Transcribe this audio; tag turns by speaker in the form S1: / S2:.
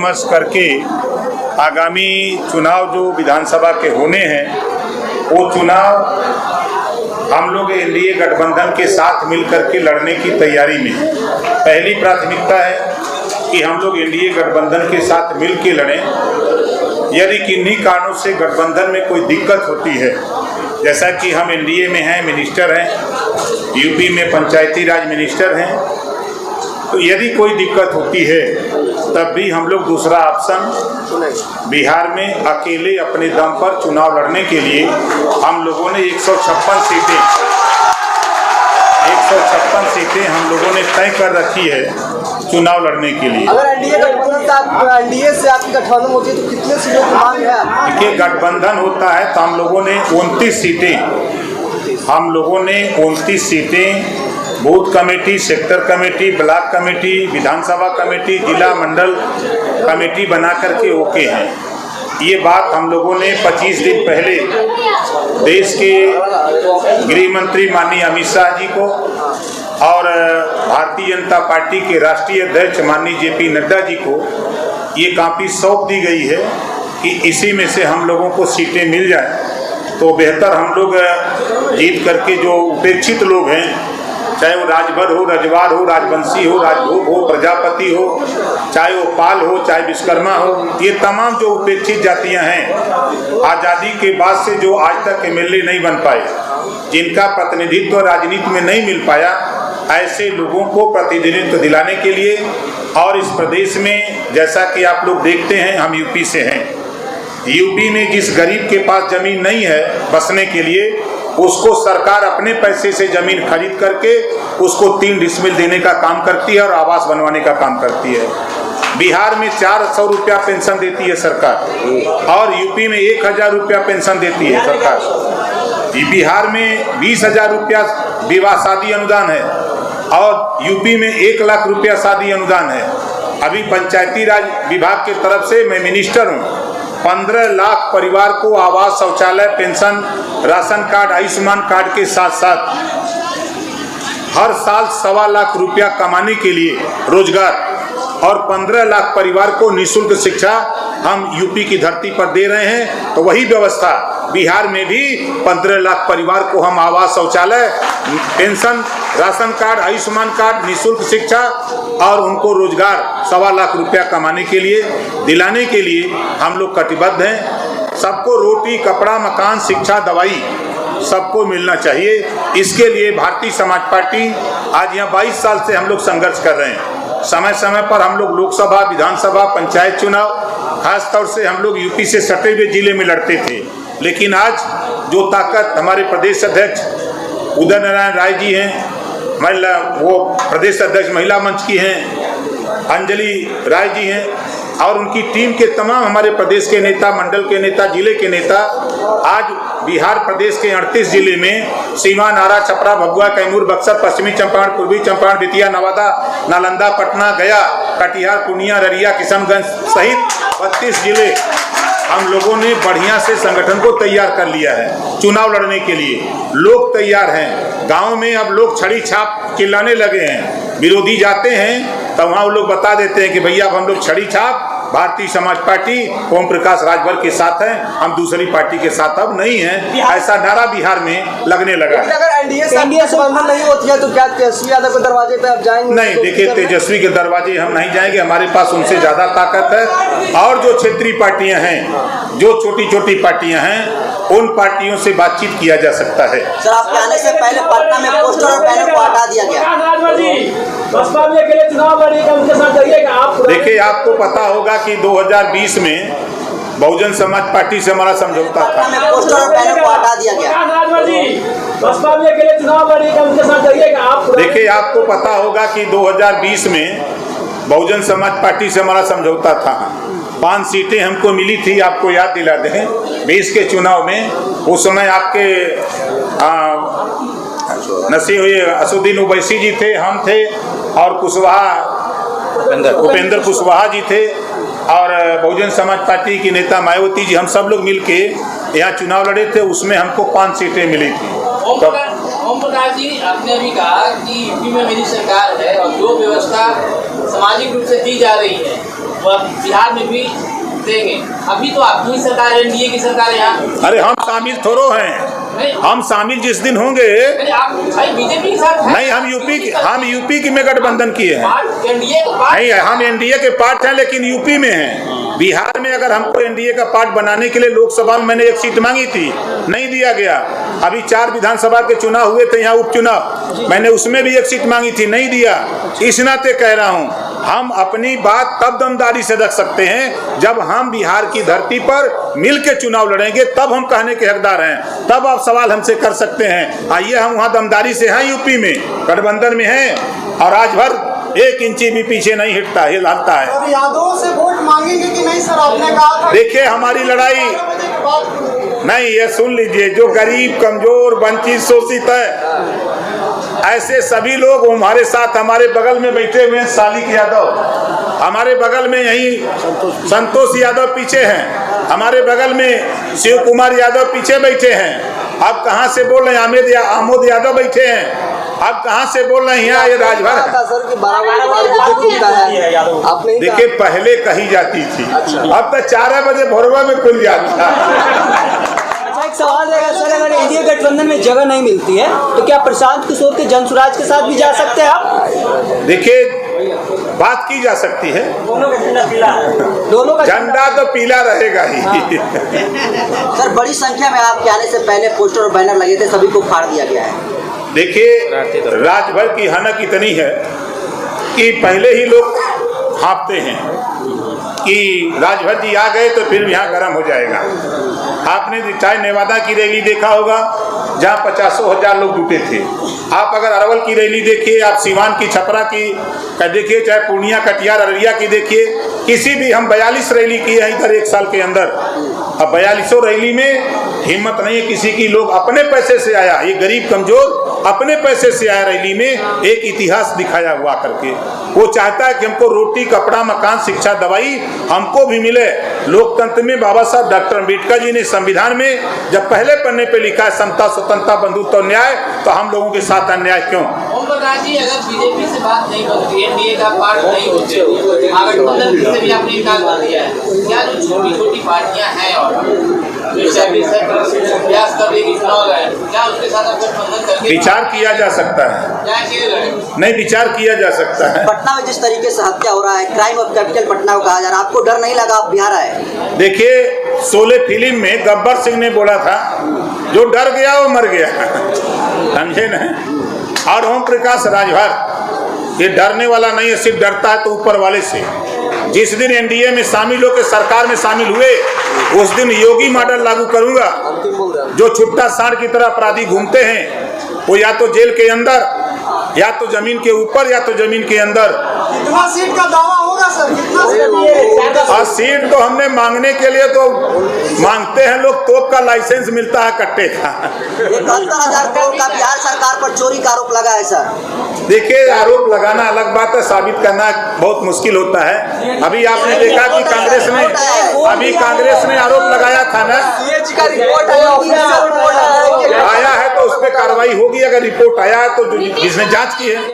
S1: विमर्श करके आगामी चुनाव जो विधानसभा के होने हैं वो चुनाव हम लोग एनडीए गठबंधन के साथ मिलकर के लड़ने की तैयारी में पहली प्राथमिकता है कि हम लोग एनडीए गठबंधन के साथ मिल के लड़ें। यदि किन्हीं कारणों से गठबंधन में कोई दिक्कत होती है, जैसा कि हम एनडीए में हैं, मिनिस्टर हैं, यूपी में पंचायती राज मिनिस्टर हैं, तो यदि कोई दिक्कत होती है तब भी हम लोग दूसरा ऑप्शन बिहार में अकेले अपने दम पर चुनाव लड़ने के लिए हम लोगों ने 156 सीटें हम लोगों ने तय कर रखी है चुनाव लड़ने के लिए।
S2: अगर एनडीए से आपकी गठबंधन होती है तो कितने सीटों की मांग है?
S1: देखिए, गठबंधन होता है तो हम लोगों ने 29 सीटें booth committee, sector committee, block committee, विधानसभा कमेटी, जिला मंडल कमेटी बना करके ओके हैं। ये बात हम लोगों ने 25 दिन पहले देश के गृह मंत्री माननीय अमित शाह जी को और भारतीय जनता पार्टी के राष्ट्रीय अध्यक्ष माननीय जेपी नड्डा जी को ये कॉपी सौंप दी गई है कि इसी में से हम लोगों को सीटें मिल जाए तो बेहतर हम लोग जीत करके जो उपेक्षित लोग हैं, चाहे वो राजभर हो, रजवार हो, राजवंशी हो, राजभोग हो, प्रजापति हो, चाहे वो पाल हो, चाहे विश्वकर्मा हो, ये तमाम जो उपेक्षित जातियां हैं, आज़ादी के बाद से जो आज तक एमएलए नहीं बन पाए, जिनका प्रतिनिधित्व राजनीति में नहीं मिल पाया, ऐसे लोगों को प्रतिनिधित्व दिलाने के लिए और इस प्रदेश में जैसा कि आप लोग देखते हैं, हम यूपी से हैं, यूपी में जिस गरीब के पास जमीन नहीं है बसने के लिए, उसको सरकार अपने पैसे से जमीन खरीद करके उसको 3 डिसमिल देने का काम करती है और आवास बनवाने का काम करती है। बिहार में 400 रुपया पेंशन देती है सरकार और यूपी में 1000 रुपया पेंशन देती है सरकार। बिहार में 20,000 रुपया विवाह शादी अनुदान है और यूपी में 1 लाख रुपया शादी अनुदान है। अभी पंचायती राज विभाग की तरफ से मैं मिनिस्टर हूँ, 15 लाख परिवार को आवास, शौचालय, pension, ration card, Ayushman card के साथ साथ हर साल 1.25 लाख रुपया कमाने के लिए रोजगार और 15 लाख परिवार को निःशुल्क शिक्षा हम यूपी की धरती पर दे रहे हैं। तो वही व्यवस्था बिहार में भी 15 लाख परिवार को हम आवास, शौचालय, pension, ration card, Ayushman card, निःशुल्क शिक्षा और उनको रोजगार 1.25 लाख रुपया कमाने के लिए दिलाने के लिए हम लोग कटिबद्ध हैं। सबको रोटी, कपड़ा, मकान, शिक्षा, दवाई सबको मिलना चाहिए। इसके लिए भारतीय समाज पार्टी आज यहाँ 22 साल से हम लोग संघर्ष कर रहे हैं। समय समय पर हम लोग लोकसभा, विधानसभा, पंचायत चुनाव, खास तौर से हम लोग यूपी से सटे हुए जिले में लड़ते थे, लेकिन आज जो ताकत हमारे प्रदेश अध्यक्ष उदय नारायण राय जी हैं, महिला वो प्रदेश अध्यक्ष महिला मंच की हैं, अंजलि राय जी हैं और उनकी टीम के तमाम हमारे प्रदेश के नेता, मंडल के नेता, जिले के नेता आज बिहार प्रदेश के 38 जिले में सीवान, आरा, छपरा, भभुआ, कैमूर, बक्सर, पश्चिमी चंपारण, पूर्वी चंपारण, बेतिया, नवादा, नालंदा, पटना, गया, कटिहार, पूर्णिया, अररिया, किशनगंज सहित 32 जिले हम लोगों ने बढ़िया से संगठन को तैयार कर लिया है चुनाव लड़ने के लिए। लोग तैयार हैं। गांव में अब लोग छड़ी छाप चिल्लाने लगे हैं। विरोधी जाते हैं तो वहाँ वो लोग बता देते हैं कि भैया अब हम लोग छड़ी छाप भारतीय समाज पार्टी ओम प्रकाश राजभर के साथ हैं, हम दूसरी पार्टी के साथ अब नहीं हैं, ऐसा नारा बिहार में लगने लगा।
S2: अगर एनडीए से गठबंधन नहीं होती है तो क्या तेजस्वी यादव के दरवाजे पे आप जाएंगे?
S1: नहीं, देखिए, तेजस्वी के दरवाजे हम नहीं जाएंगे, हमारे पास उनसे ज्यादा ताकत है। और जो क्षेत्रीय पार्टियां हैं, जो छोटी छोटी पार्टियां हैं, उन पार्टियों से बातचीत किया जा सकता है।
S2: सर, आपके आने से पहले पटना में पोस्टर और बैनर को हटा दिया गया।
S1: देखिए, आपको पता होगा कि 2020 में बहुजन समाज पार्टी से हमारा समझौता था।
S2: पोस्टर और बैनर को हटा दिया गया।
S1: देखिए, आपको पता होगा कि 2020 में बहुजन समाज पार्टी से हमारा समझौता था। 5 सीटें हमको मिली थी, आपको याद दिला दें 20 के चुनाव में। उस समय आपके नसीब हुए असुद्दीन ओवैसी जी थे, हम थे और उपेंद्र कुशवाहा जी थे और बहुजन समाज पार्टी की नेता मायावती जी, हम सब लोग मिलके यहाँ चुनाव लड़े थे। उसमें हमको 5 सीटें मिली थी।
S3: ओम प्रकाश जी, आपने अभी कहा कि यूपी में मेरी सरकार है और जो व्यवस्था सामाजिक रूप से दी जा रही है बिहार में भी देंगे। अभी तो आपकी ही सरकार है, एनडीए की सरकार है यहाँ।
S1: अरे हम शामिल थोड़ो हैं, हम शामिल जिस दिन होंगे।
S3: आप बीजेपी के साथ
S1: नहीं, हम यूपी की में गठबंधन किए हैं।
S3: एनडीए का पार्ट
S1: नहीं, हम एनडीए के पार्ट हैं लेकिन यूपी में हैं। बिहार में अगर हमको एनडीए का पार्ट बनाने के लिए लोकसभा में मैंने एक सीट मांगी थी, नहीं दिया गया। अभी 4 विधानसभा के चुनाव हुए थे यहाँ उपचुनाव, मैंने उसमें भी एक सीट मांगी थी, नहीं दिया। इस नाते कह रहा हूँ हम अपनी बात तब दमदारी से रख सकते हैं जब हम बिहार की धरती पर मिल के चुनाव लड़ेंगे, तब हम कहने के हकदार हैं, तब आप सवाल हमसे कर सकते हैं। आइए, हम वहाँ दमदारी से हैं, यूपी में गठबंधन में हैं और आज भर 1 इंची भी पीछे नहीं हटता है, हिलता है।
S2: अब यादव से वोट मांगेंगे कि नहीं सर? आपने कहा था
S1: देखिए हमारी लड़ाई नहीं, ये सुन लीजिए, जो गरीब कमजोर वंचित शोषित है ऐसे सभी लोग हमारे साथ, हमारे बगल में बैठे हुए हैं। सालिक यादव हमारे बगल में, यहीं संतोष यादव पीछे हैं, हमारे बगल में शिव कुमार यादव पीछे बैठे हैं। आप कहाँ से बोल रहे हैं? आमोद यादव बैठे हैं। आप कहाँ से बोल रहे हैं? यहाँ ये राजभर है।
S2: सर कि 12 खुलता है, आपने
S1: देखिए पहले कही जाती थी, अब तो 4 बजे भोरवा में खुल जाता है।
S2: एक सवाल रहेगा सर, अगर एनडीए गठबंधन में जगह नहीं मिलती है तो क्या प्रशांत किशोर के जनसुराज के साथ भी जा सकते हैं आप?
S1: देखिए बात की जा सकती है,
S2: दोनों का
S1: झंडा तो पीला रहेगा ही।
S4: सर बड़ी संख्या में आपके आने से पहले पोस्टर और बैनर लगे थे, सभी को फाड़ दिया गया है।
S1: देखिए राजभर की हनक इतनी है कि पहले ही लोग हाँपते हैं कि राजभर जी आ गए तो फिर यहाँ गर्म हो जाएगा। आपने चाहे नेवादा की रैली देखा होगा जहाँ 50,000 लोग जुटे थे। आप अगर अरवल की रैली देखिए, आप सिवान की, छपरा की देखिए, चाहे पूर्णिया, कटिहार, अररिया की देखिए, किसी भी, हम 42 रैली किए हैं इधर 1 साल के अंदर। अब 42 रैली में हिम्मत नहीं है किसी की, लोग अपने पैसे से आया, ये गरीब कमजोर अपने पैसे से आया रैली में, एक इतिहास दिखाया हुआ करके। वो चाहता है कि हमको रोटी, कपड़ा, मकान, शिक्षा, दवाई हमको भी मिले। लोकतंत्र में बाबा साहब डॉक्टर अम्बेडकर जी ने संविधान में जब पहले पन्ने पे लिखा है समता, स्वतंत्रता, बंधुत्व और न्याय, तो हम लोगों के साथ अन्याय क्यों?
S3: ओम प्रकाश जी, अगर बीजेपी से बात नहीं बनती, एनडीए का पार्ट नहीं होते, महागठबंधन से भी आपने इनकार कर दिया है, क्या जो छोटी छोटी पार्टियां हैं और प्रयास कर रही है चुनाव है, क्या उसके साथ आप गठबंधन करके
S1: विचार किया जा सकता है?
S3: क्या चीज लड़े?
S1: नहीं, विचार किया जा सकता है।
S4: पटना में जिस तरीके से हत्या हो रहा है, क्राइम ऑफ कैपिटल पटना को कहा जा रहा है, आपको डर नहीं लगा आप बिहार आए?
S1: देखिए शोले फिल्म में गब्बर सिंह ने बोला था, जो डर गया वो मर गया, समझे ना? और ओम प्रकाश राजभर ये डरने वाला नहीं है, सिर्फ डरता है तो ऊपर वाले से। जिस दिन एनडीए में शामिल होकर सरकार में शामिल हुए, उस दिन योगी मॉडल लागू करूंगा। जो छुट्टा सांड की तरह अपराधी घूमते हैं, वो या तो जेल के अंदर, या तो जमीन के ऊपर, या तो जमीन के अंदर।
S2: कितना सीट का दावा होगा सर? कितना सीट?
S1: और सीट तो हमने मांगने के लिए तो मांगते हैं लोग, तोप का लाइसेंस मिलता है कट्टे का।
S4: 71,000 करोड़ का बिहार सरकार पर चोरी का आरोप लगा है सर।
S1: देखिए आरोप लगाना अलग बात है, साबित करना बहुत मुश्किल होता है। अभी आपने देखा कि कांग्रेस ने आरोप लगाया था ना, आया है तो उस पर कार्रवाई होगी। अगर रिपोर्ट आया है तो जिसने जांच की है